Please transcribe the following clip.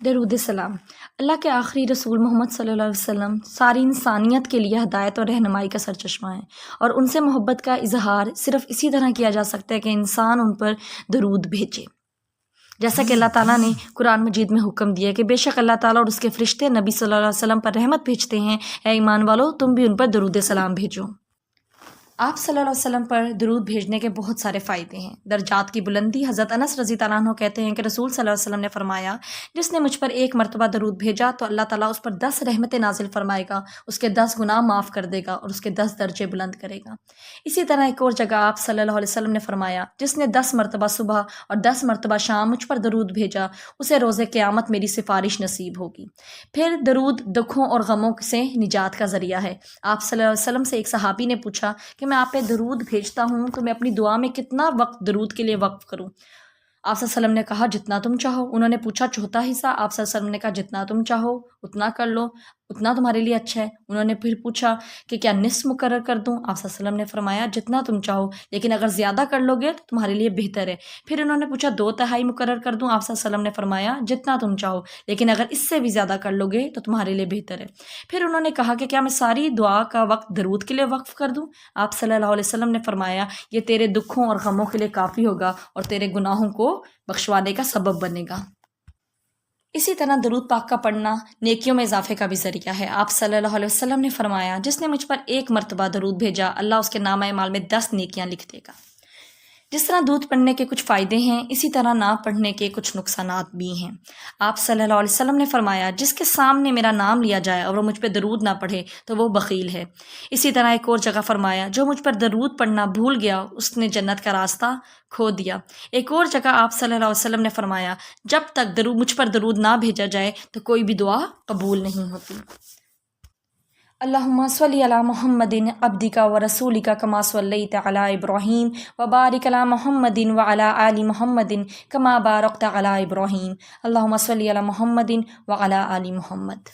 درود السلام۔ اللہ کے آخری رسول محمد صلی اللہ علیہ وسلم ساری انسانیت کے لیے ہدایت اور رہنمائی کا سرچشمہ ہیں، اور ان سے محبت کا اظہار صرف اسی طرح کیا جا سکتا ہے کہ انسان ان پر درود بھیجے، جیسا کہ اللہ تعالیٰ نے قرآن مجید میں حکم دیا کہ بے شک اللہ تعالیٰ اور اس کے فرشتے نبی صلی اللہ علیہ وسلم پر رحمت بھیجتے ہیں، اے ایمان والو تم بھی ان پر درود سلام بھیجو۔ آپ صلی اللہ علیہ وسلم پر درود بھیجنے کے بہت سارے فائدے ہیں۔ درجات کی بلندی۔ حضرت انس رضی اللہ عنہ کہتے ہیں کہ رسول صلی اللہ علیہ وسلم نے فرمایا، جس نے مجھ پر ایک مرتبہ درود بھیجا تو اللہ تعالیٰ اس پر 10 رحمتیں نازل فرمائے گا، اس کے 10 گناہ معاف کر دے گا اور اس کے 10 درجے بلند کرے گا۔ اسی طرح ایک اور جگہ آپ صلی اللہ علیہ وسلم نے فرمایا، جس نے 10 مرتبہ صبح اور 10 مرتبہ شام مجھ پر درود بھیجا، اسے روز قیامت میری سفارش نصیب ہوگی۔ پھر درود دکھوں اور غموں سے نجات کا ذریعہ ہے۔ آپ صلی اللہ علیہ وسلم سے ایک صحابی نے پوچھا کہ میں آپ پہ درود بھیجتا ہوں تو میں اپنی دعا میں کتنا وقت درود کے لیے وقف کروں؟ آپ صلی اللہ علیہ وسلم نے کہا جتنا تم چاہو۔ انہوں نے پوچھا چوتھا حصہ؟ آپ صلی اللہ علیہ وسلم نے کہا جتنا تم چاہو اتنا کر لو، اتنا تمہارے لیے اچھا ہے۔ انہوں نے پھر پوچھا کہ کیا نصف مقرر کر دوں؟ آپ صلی اللہ علیہ وسلم نے فرمایا جتنا تم چاہو، لیکن اگر زیادہ کر لو گے تو تمہارے لیے بہتر ہے۔ پھر انہوں نے پوچھا 2/3 مقرر کر دوں؟ آپ صلی اللہ علیہ وسلم نے فرمایا جتنا تم چاہو، لیکن اگر اس سے بھی زیادہ کر لو گے تو تمہارے لیے بہتر ہے۔ پھر انہوں نے کہا کہ کیا میں ساری دعا کا وقت درود کے لیے وقف کر دوں؟ آپ صلی اللہ علیہ وسلم نے فرمایا یہ تیرے دکھوں اور غموں کے لیے کافی ہوگا اور تیرے گناہوں کو بخشوانے کا سبب بنے گا۔ اسی طرح درود پاک کا پڑھنا نیکیوں میں اضافے کا بھی ذریعہ ہے۔ آپ صلی اللہ علیہ وسلم نے فرمایا جس نے مجھ پر ایک مرتبہ درود بھیجا اللہ اس کے نامہ اعمال میں 10 نیکیاں لکھ دے گا۔ جس طرح درود پڑھنے کے کچھ فائدے ہیں، اسی طرح نہ پڑھنے کے کچھ نقصانات بھی ہیں۔ آپ صلی اللہ علیہ وسلم نے فرمایا جس کے سامنے میرا نام لیا جائے اور وہ مجھ پہ درود نہ پڑھے تو وہ بخیل ہے۔ اسی طرح ایک اور جگہ فرمایا جو مجھ پر درود پڑھنا بھول گیا اس نے جنت کا راستہ کھو دیا۔ ایک اور جگہ آپ صلی اللہ علیہ وسلم نے فرمایا جب تک مجھ پر درود نہ بھیجا جائے تو کوئی بھی دعا قبول نہیں ہوتی۔ اللہم صلی علی محمد عبدک و رسولک کما صلیت علی ابراہیم وبارک علی محمد وعلی آل محمد کما بارکت علی ابراہیم۔ اللہم صلی علی محمد وعلی آل محمد۔